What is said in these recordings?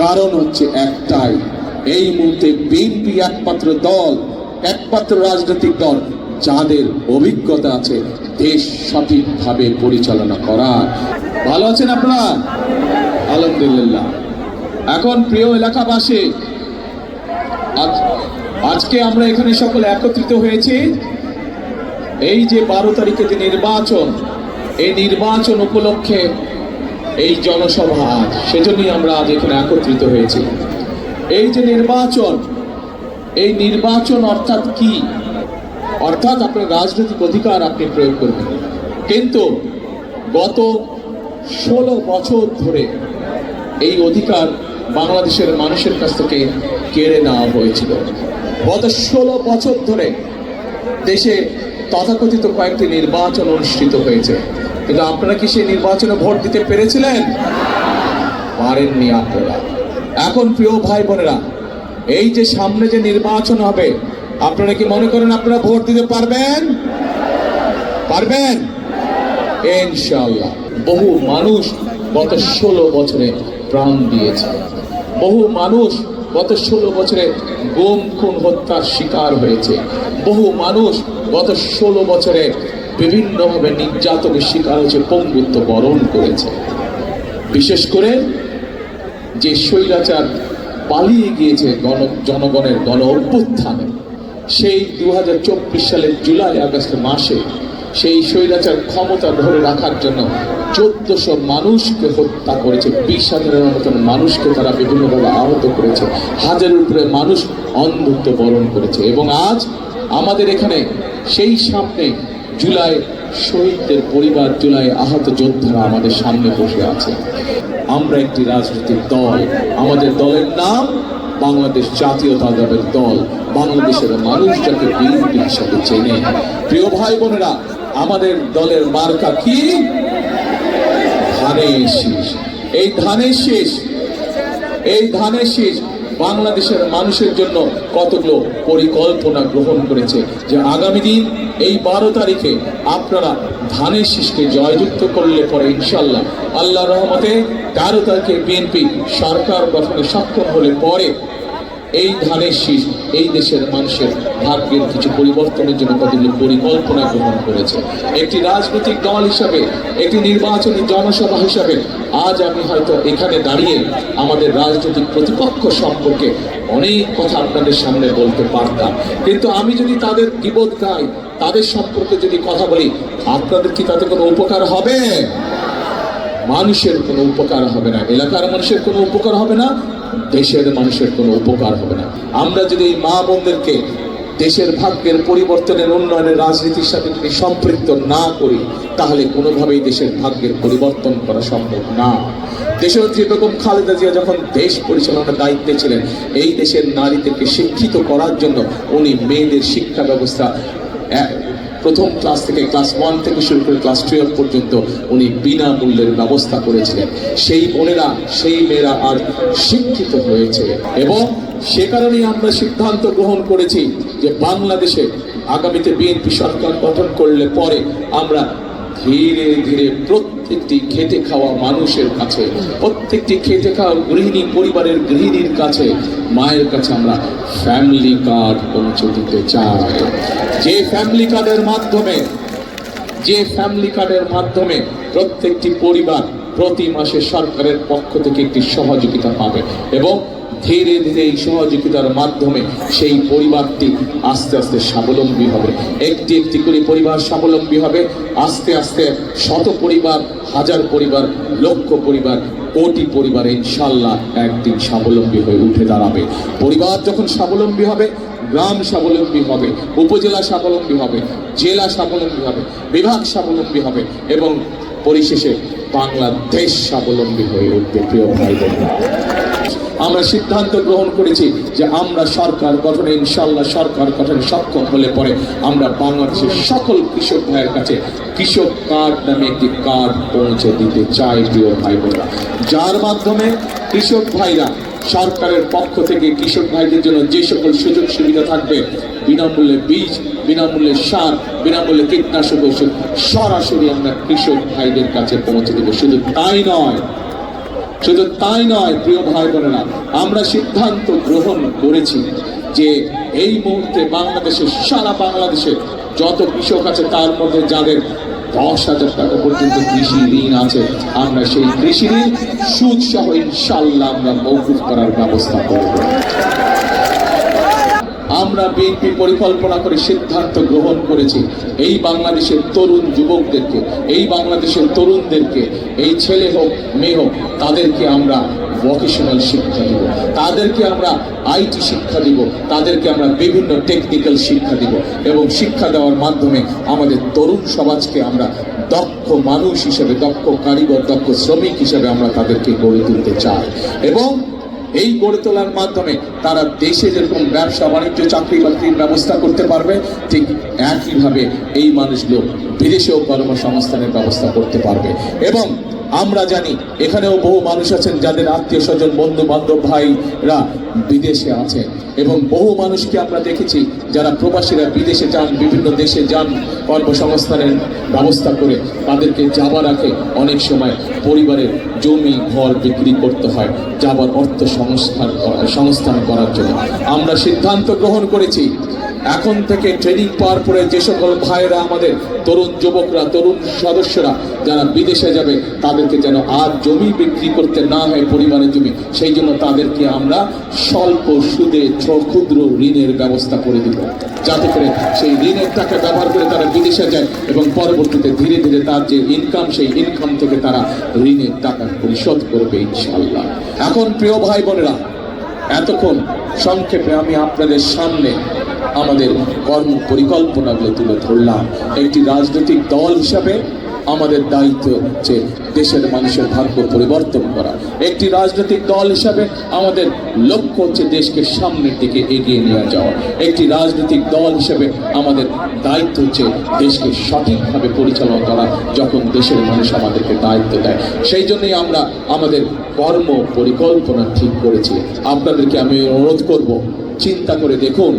কারণ হচ্ছে একটাই, এই মুহূর্তে বিএনপি একমাত্র দল, একমাত্র রাজনৈতিক দল যাদের অভিজ্ঞতা আছে দেশ সঠিকভাবে পরিচালনা করার। ভালো আছেন আপনারা? আলহামদুলিল্লাহ। এখন প্রিয় এলাকাবাসী, আজকে আমরা এখানে সকলে একত্রিত হয়েছি এই যে 12 তারিখে যে নির্বাচন, এই নির্বাচন উপলক্ষে এই জনসভা, সেজন্যই আমরা আজ এখানে একত্রিত হয়েছি। এই যে নির্বাচন, এই নির্বাচন অর্থাৎ কি? অর্থাৎ আপনার রাজনৈতিক অধিকার আপনি প্রয়োগ করবেন, কিন্তু গত 16 বছর ধরে এই অধিকার বাংলাদেশের মানুষের কাছ থেকে কেড়ে নেওয়া হয়েছিল। গত 16 বছর ধরে দেশে তথাকথিত কয়েকটি নির্বাচন অনুষ্ঠিত হয়েছে, কিন্তু আপনারা কি সেই নির্বাচনে ভোট দিতে পেরেছিলেন? পারেননি আপনারা। এখন প্রিয় ভাই বোনেরা, এই যে সামনে যে নির্বাচন হবে, আপনারা কি মনে করেন আপনারা ভোট দিতে পারবেন? পারবেন ইনশাআল্লাহ। বহু মানুষ গত 16 বছরে প্রাণ দিয়েছে, বহু মানুষ গত 16 বছরে গুম খুন হত্যার শিকার হয়েছে, বহু মানুষ গত 16 বছরে বিভিন্নভাবে নির্যাতনের শিকার হয়েছে, পঙ্গুত্ব বরণ করেছে। বিশেষ করে যে স্বৈরাচার পালিয়ে গিয়েছে জনগণের গণ অভ্যুত্থানে, সেই 2024 সালের জুলাই আগস্ট মাসে সেই স্বৈরাচার ক্ষমতা ধরে রাখার জন্য 1400 মানুষকে হত্যা করেছে, 20,000-এর মতন মানুষকে তারা বিভিন্নভাবে আহত করেছে, হাজারের উপরে মানুষ অন্ধত্ব বরণ করেছে। এবং আজ আমাদের এখানে সেই সামনে জুলাই শহীদদের পরিবার, জুলাই আহত যোদ্ধারা আমাদের সামনে বসে আছে। আমরা একটি রাজনৈতিক দল, আমাদের দলের নাম বাংলাদেশ জাতীয়তাবাদী দল, বাংলাদেশের মানুষ যাকে বিএনপি হিসাবে চেনে। প্রিয় ভাই বোনেরা, আমাদের দলের মার্কা কি? ধানের শীষ। এই ধানের শীষ, এই ধানের শীষ বাংলাদেশের মানুষের জন্য কতগুলো পরিকল্পনা গ্রহণ করেছে, যে আগামী দিন এই 12 তারিখে আপনারা ধানের শীষকে জয়যুক্ত করলে পরে ইনশাল্লাহ আল্লাহর রহমতে 13 তারিখে বিএনপি সরকার গঠনে সক্ষম হলে পরে এই ধানের শীষ এই দেশের মানুষের ভাগ্যের কিছু পরিবর্তনের জন্য কতগুলো পরিকল্পনা গ্রহণ করেছে। একটি রাজনৈতিক দল হিসাবে, একটি নির্বাচনী জনসভা হিসাবে আজ আমি হয়তো এখানে দাঁড়িয়ে আমাদের রাজনৈতিক প্রতিপক্ষ সম্পর্কে অনেক কথা আপনাদের সামনে বলতে পারতাম, কিন্তু আমি যদি তাদের গীবত গাই, তাদের সম্পর্কে যদি কথা বলি, আপনাদের কি তাতে কোনো উপকার হবে? মানুষের কোনো উপকার হবে না, এলাকার মানুষের কোনো উপকার হবে না, দেশের মানুষের কোনো উপকার হবে না। আমরা যদি এই মা বোনদেরকে দেশের ভাগ্যের পরিবর্তনের, উন্নয়নের রাজনীতির সাথে যদি সম্পৃক্ত না করি, তাহলে কোনোভাবেই দেশের ভাগ্যের পরিবর্তন করা সম্ভব না। দেশনেত্রী বেগম খালেদা জিয়া যখন দেশ পরিচালনার দায়িত্বে ছিলেন, এই দেশের নারীদেরকে শিক্ষিত করার জন্য উনি মেয়েদের শিক্ষা ব্যবস্থা প্রথম ক্লাস থেকে ক্লাস 1 থেকে শুরু করে ক্লাস 12 পর্যন্ত উনি বিনামূল্যের ব্যবস্থা করেছিলেন। সেই বোনেরা, সেই মেয়েরা আর শিক্ষিত হয়েছে, এবং সে কারণেই আমরা সিদ্ধান্ত গ্রহণ করেছি যে বাংলাদেশে আগামীতে বিএনপি সরকার গঠন করলে পরে আমরা ধীরে ধীরে প্রত্যেকটি খেটে খাওয়া মানুষের কাছে, প্রত্যেকটি খেটে খাওয়া গৃহিণী, পরিবারের গৃহিণীর কাছে, মায়ের কাছে আমরা ফ্যামিলি কার্ড পৌঁছে দিতে চাই। যে ফ্যামিলি কার্ডের মাধ্যমে প্রত্যেকটি পরিবার প্রতি মাসে সরকারের পক্ষ থেকে একটি সহযোগিতা পাবে, এবং ধীরে ধীরে এই সহযোগিতার মাধ্যমে সেই পরিবারটি আস্তে আস্তে স্বাবলম্বী হবে। একটি একটি করে পরিবার স্বাবলম্বী হবে, আস্তে আস্তে শত পরিবার, হাজার পরিবার, লক্ষ পরিবার, কোটি পরিবার ইনশাল্লাহ একদিন স্বাবলম্বী হয়ে উঠে দাঁড়াবে। পরিবার যখন স্বাবলম্বী হবে, গ্রাম স্বাবলম্বী হবে, উপজেলা স্বাবলম্বী হবে, জেলা স্বাবলম্বী হবে, বিভাগ স্বাবলম্বী হবে, এবং পরিশেষে বাংলাদেশ স্বাবলম্বী হয়ে উঠবে। প্রিয় ভাই বোনেরা, আমরা সিদ্ধান্ত গ্রহণ করেছি যে আমরা সরকার গঠনে, ইনশাল্লাহ সরকার গঠনে সক্ষম হলে পরে আমরা বাংলাদেশের সকল কৃষক ভাইয়ের কাছে কৃষক কার্ড নামে একটি কার্ড পৌঁছে দিতে চাই। প্রিয় ভাই বোনেরা, যার মাধ্যমে কৃষক ভাইরা সরকারের পক্ষ থেকে কৃষক ভাইদের জন্য যে সকল সুযোগ সুবিধা থাকবে, বিনামূল্যে বীজ, বিনামূল্যে সার, বিনামূল্যে কীটনাশক ওষুধ সরাসরি আমরা কৃষক ভাইদের কাছে পৌঁছে দেব। শুধু তাই নয়, শুধু তাই নয় প্রিয় ভাই বোনেরা, আমরা সিদ্ধান্ত গ্রহণ করেছি যে এই মুহূর্তে বাংলাদেশে, সারা বাংলাদেশে যত কৃষক আছে তার মধ্যে যাদের 10,000 টাকা পর্যন্ত কৃষি ঋণ আছে, আমরা সেই কৃষি ঋণ সুদ সহ ইনশাআল্লাহ আমরা মওকুফ করার ব্যবস্থা করব। আমরা বিএনপি পরিকল্পনা করে সিদ্ধান্ত গ্রহণ করেছি এই বাংলাদেশের তরুণ যুবকদেরকে, এই বাংলাদেশের তরুণদেরকে, এই ছেলে হোক মেয়ে হোক, তাদেরকে আমরা ভোকেশনাল শিক্ষা দিব, তাদেরকে আমরা আইটি শিক্ষা দিব, তাদেরকে আমরা বিভিন্ন টেকনিক্যাল শিক্ষা দিব এবং শিক্ষা দেওয়ার মাধ্যমে আমাদের তরুণ সমাজকে আমরা দক্ষ মানুষ হিসেবে, দক্ষ কারিগর, দক্ষ শ্রমিক হিসেবে আমরা তাদেরকে গড়ে তুলতে চাই। এবং এই গড়ে তোলার মাধ্যমে তারা দেশে যেরকম ব্যবসা বাণিজ্য, চাকরি বাকরির ব্যবস্থা করতে পারবে, ঠিক একইভাবে এই মানুষগুলো বিদেশেও কর্মসংস্থানের ব্যবস্থা করতে পারবে। এবং আমরা জানি এখানেও বহু মানুষ আছেন যাদের আত্মীয় স্বজন, বন্ধু বান্ধব, ভাইরা বিদেশে আছে এবং বহু মানুষকে আমরা দেখেছি যারা প্রবাসীরা বিদেশে যান, বিভিন্ন দেশে যান কর্মসংস্থানের ব্যবস্থা করে, তাদেরকে যাবার আগে অনেক সময় পরিবারের জমি ঘর বিক্রি করতে হয় যাবার অর্থ সংস্থান করার জন্য। আমরা সিদ্ধান্ত গ্রহণ করেছি এখন থেকে ট্রেনিং পাওয়ার পরে যে সকল ভাইয়েরা, আমাদের তরুণ যুবকরা, তরুণ সদস্যরা যারা বিদেশে যাবে, তাদেরকে যেন আর জমি বিক্রি করতে না হয়, পরিবারের জমি, সেই জন্য তাদেরকে আমরা স্বল্প সুদে ক্ষুদ্র ঋণের ব্যবস্থা করে দিব, যাতে করে সেই ঋণের টাকা ব্যবহার করে তারা বিদেশে যায় এবং পরবর্তীতে ধীরে ধীরে তার যে ইনকাম, সেই ইনকাম থেকে তারা ঋণের টাকা পরিশোধ করবে ইনশাআল্লাহ। এখন প্রিয় ভাই বোনেরা, এতক্ষণ সংক্ষেপে আমি আপনাদের সামনে আমাদের কর্ম পরিকল্পনাগুলো তুলে ধরলাম। একটি রাজনৈতিক দল হিসাবে আমাদের দায়িত্ব হচ্ছে দেশের মানুষের ভাগ্য পরিবর্তন করা। একটি রাজনৈতিক দল হিসাবে আমাদের লক্ষ্য হচ্ছে দেশকে সামনের দিকে এগিয়ে নিয়ে যাওয়া। একটি রাজনৈতিক দল হিসেবে আমাদের দায়িত্ব হচ্ছে দেশকে সঠিকভাবে পরিচালনা করা যখন দেশের মানুষ আমাদেরকে দায়িত্ব দেয়। সেই জন্যই আমরা আমাদের কর্ম পরিকল্পনা ঠিক করেছি। আপনাদেরকে আমি অনুরোধ করব, চিন্তা করে দেখুন,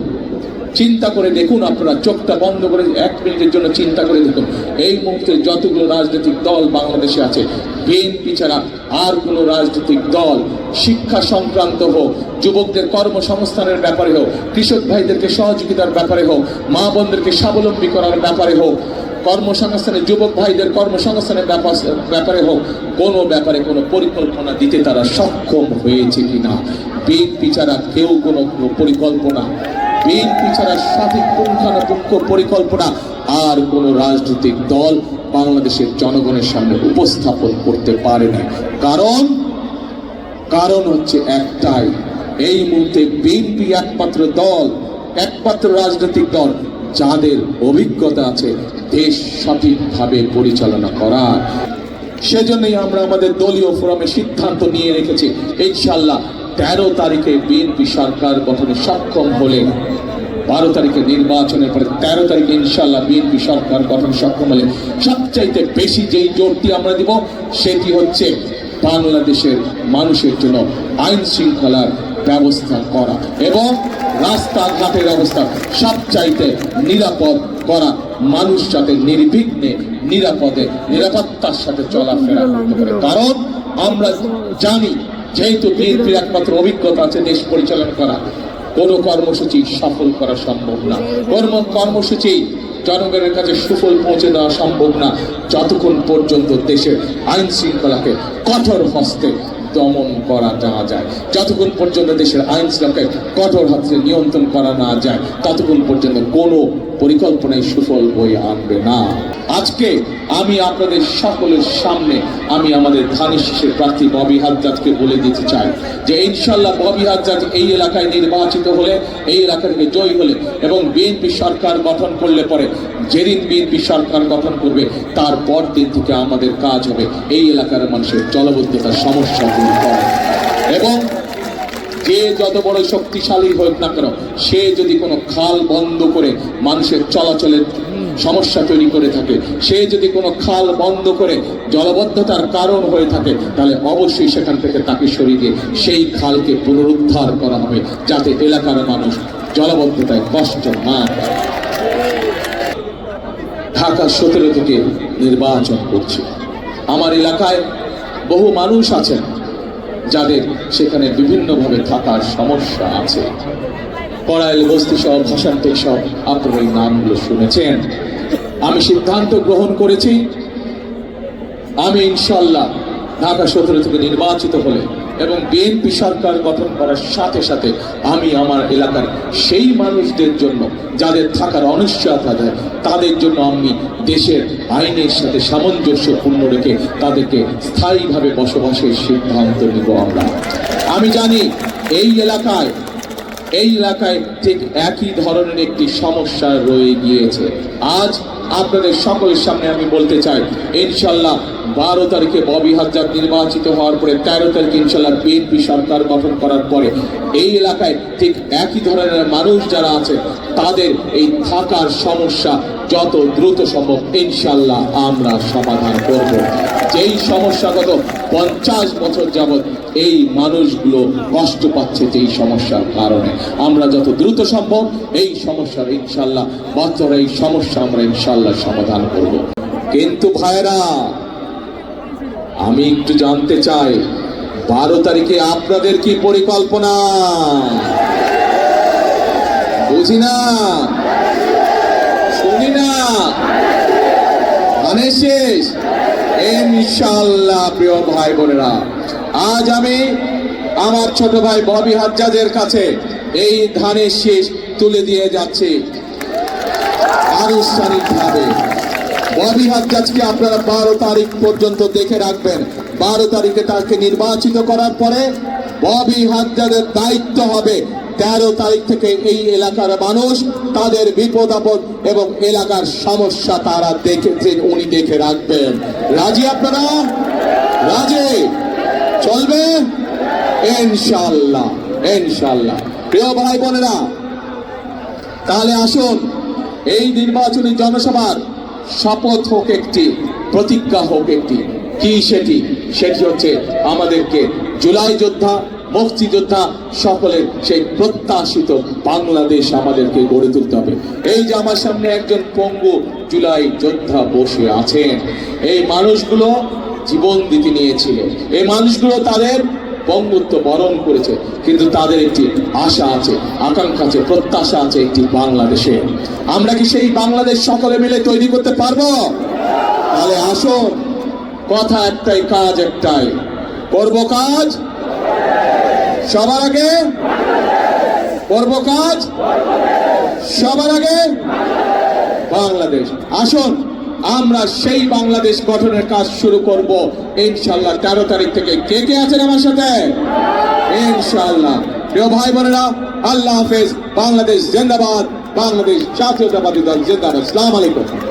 চিন্তা করে দেখুন, আপনারা চোখটা বন্ধ করে 1 মিনিটের জন্য চিন্তা করে দেখুন, এই মুহূর্তে যতগুলো রাজনৈতিক দল বাংলাদেশে আছে, বিএনপি ছাড়া আর কোনো রাজনৈতিক দল শিক্ষা সংক্রান্ত হোক, যুবকদের কর্মসংস্থানের ব্যাপারে হোক, কৃষক ভাইদেরকে সহযোগিতার ব্যাপারে হোক, মা বোনদেরকে স্বাবলম্বী করার ব্যাপারে হোক, কর্মসংস্থানে যুবক ভাইদের কর্মসংস্থানের ব্যাপারে হোক, কোনো ব্যাপারে কোনো পরিকল্পনা দিতে তারা সক্ষম হয়েছে কিনা? বিএনপি ছাড়া কেউ কোনো পরিকল্পনা, বিএনপি ছাড়া সঠিক পুঙ্খানুপুঙ্খ পরিকল্পনা আর কোন রাজনৈতিক দল বাংলাদেশের জনগণের সামনে উপস্থাপন করতে পারে না। কারণ হচ্ছে একটাই, এই মুহূর্তে বিএনপি একমাত্র দল, একমাত্র রাজনৈতিক দল যাদের অভিজ্ঞতা আছে দেশ সঠিকভাবে পরিচালনা করার। সেজন্যই আমরা আমাদের দলীয় ফোরামে সিদ্ধান্ত নিয়ে রেখেছি, ইনশাআল্লাহ 13 তারিখে বিএনপি সরকার গঠনে সক্ষম হলে, 12 তারিখে নির্বাচনের পরে 13 তারিখে ইনশাআল্লাহ বিএনপি সরকার গঠন সক্ষম হলে সবচাইতে বেশি যেই জোরটি আমরা দিব সেটি হচ্ছে বাংলাদেশের মানুষের জন্য আইন শৃঙ্খলার ব্যবস্থা করা এবং রাস্তাঘাটের অবস্থা সবচাইতে নিরাপদ করা, মানুষ যাতে নির্বিঘ্নে নিরাপত্তার সাথে চলাফেরা করতে পারে। কারণ আমরা জানি, যেহেতু বিএনপির একমাত্র অভিজ্ঞতা আছে দেশ পরিচালনা করা, কোনো কর্মসূচি সফল করা সম্ভব না, কর্মসূচি জনগণের কাছে সুফল পৌঁছে দেওয়া সম্ভব না যতক্ষণ পর্যন্ত দেশের আইন শৃঙ্খলাকে কঠোর হস্তে দমন করা না যায়, যতক্ষণ পর্যন্ত দেশের আইন শৃঙ্খলাকে কঠোর হাতে নিয়ন্ত্রণ করা না যায়, ততক্ষণ পর্যন্ত কোনো পরিকল্পনায় সুফল বয়ে আনবে না। আজকে আমি আপনাদের সকলের সামনে আমি আমাদের ধানের শীষের প্রার্থী ববি হাজ্জাজকে বলে দিতে চাই যে ইনশাআল্লাহ ববি হাজ্জাজ এই এলাকায় নির্বাচিত হলে, এই এলাকা থেকে জয়ী হলে এবং বিএনপি সরকার গঠন করলে পরে, যেদিন বিএনপি সরকার গঠন করবে তার পর দিন থেকে আমাদের কাজ হবে এই এলাকার মানুষের জলবদ্ধতার সমস্যা দূর করা। এবং যে যত বড় শক্তিশালী হোক না কেন, সে যদি কোনো খাল বন্ধ করে মানুষের চলাচলের সমস্যা তৈরি করে থাকে, সে যদি কোনো খাল বন্ধ করে জলবদ্ধতার কারণ হয়ে থাকে, তাহলে অবশ্যই সেখান থেকে তাকে সরিয়ে দিয়ে সেই খালকে পুনরুদ্ধার করা হবে যাতে এলাকার মানুষ জলবদ্ধতায় কষ্ট না পায়। ঢাকা 17 থেকে নির্বাচন করছে, আমার এলাকায় বহু মানুষ আছেন যাদের সেখানে বিভিন্নভাবে থাকার সমস্যা আছে। কড়াইল বস্তি সহ ভাষান্তে সব আপনারা এই নামগুলো শুনেছেন। আমি সিদ্ধান্ত গ্রহণ করেছি, আমি ইনশাল্লাহ ঢাকা 17 থেকে নির্বাচিত হলে এবং বিএনপি সরকার গঠন করার সাথে সাথে আমি আমার এলাকার সেই মানুষদের জন্য যাদের থাকার অনিশ্চয়তা দেয় তাদের জন্য আমি দেশের আইনের সাথে সামঞ্জস্যপূর্ণ রেখে তাদেরকে স্থায়ীভাবে বসবাসের সিদ্ধান্ত নিব। আমি জানি এই এলাকায় ঠিক একই ধরনের একটি সমস্যা রয়ে গিয়েছে। আজ আপনাদের সকলের সামনে আমি বলতে চাই, ইনশাল্লাহ 12 তারিখে ববি হাজ্জাদ নির্বাচিত হওয়ার পরে 13 তারিখে ইনশাল্লাহ বিএনপি সরকার গঠন করার পরে এই এলাকায় ঠিক একই ধরনের মানুষ যারা আছে তাদের এই থাকার সমস্যা যত দ্রুত সম্ভব ইনশাল্লাহ আমরা সমাধান করব। যেই সমস্যা গত 50 বছর যাবৎ এই মানুষগুলো কষ্ট পাচ্ছে যেই সমস্যার কারণে, আমরা যত দ্রুত সম্ভব এই সমস্যার ইনশাল্লাহ বাচ্চারা এই সমস্যা আমরা ইনশাল্লাহ সমাধান করব। কিন্তু ভাইরা, আমি একটু জানতে চাই 12 তারিখে আপনাদের কি পরিকল্পনা? বুঝি না, শুনি না, মানে শেষ ইনশাআল্লাহ। প্রিয় ভাই বোনেরা, আজ আমি আমার ছোট ভাই ববি হাজ্জাদের কাছে এই ধানের শীষ তুলে দিয়ে যাচ্ছি আনুষ্ঠানিকভাবে। ববি হাজ্জাদকে আপনারা 12 তারিখ পর্যন্ত দেখে রাখবেন। 12 তারিখে তাকে নির্বাচিত করার পরে ববি হাজ্জাদের দায়িত্ব হবে 13 তারিখ থেকে এই এলাকার মানুষ তাদের বিপদ আপদ এবং এলাকার সমস্যা তারা দেখেছেন, উনি দেখে রাখবেন। রাজি আপনারা? রাজি? চলবে ইনশাআল্লাহ, ইনশাআল্লাহ। প্রিয় ভাই বোনেরা, তাহলে আসুন এই নির্বাচনী জনসভার শপথ হোক একটি, প্রতিজ্ঞা হোক একটি। কি সেটি হচ্ছে আমাদেরকে জুলাই যোদ্ধা, মুক্তিযোদ্ধা সকলের সেই প্রত্যাশিত বাংলাদেশ আমাদেরকে গড়ে তুলতে হবে। এই যে আমার সামনে একজন পঙ্গু জুলাই যোদ্ধা বসে আছেন, এই মানুষগুলো জীবন দিতে নিয়েছিল, এই মানুষগুলো তাদের পঙ্গুত্ব বরণ করেছে, কিন্তু তাদের একটি আশা আছে, আকাঙ্ক্ষা আছে, প্রত্যাশা আছে একটি বাংলাদেশে। আমরা কি সেই বাংলাদেশ সকলে মিলে তৈরি করতে পারবো? তাহলে আসুন, কথা একটাই, কাজ একটাই, করব কাজ সবার আগে, করব কাজ সবার আগে বাংলাদেশ। আসুন আমরা সেই বাংলাদেশ গঠনের কাজ শুরু করব ইনশাআল্লাহ 13 তারিখ থেকে। কে কে আছেন আমার সাথে? ইনশাআল্লাহ। প্রিয় ভাই বোনেরা, আল্লাহ হাফেজ। বাংলাদেশ জিন্দাবাদ, বাংলাদেশ জাতীয়তাবাদী দল জিন্দাবাদ। আসসালামু আলাইকুম।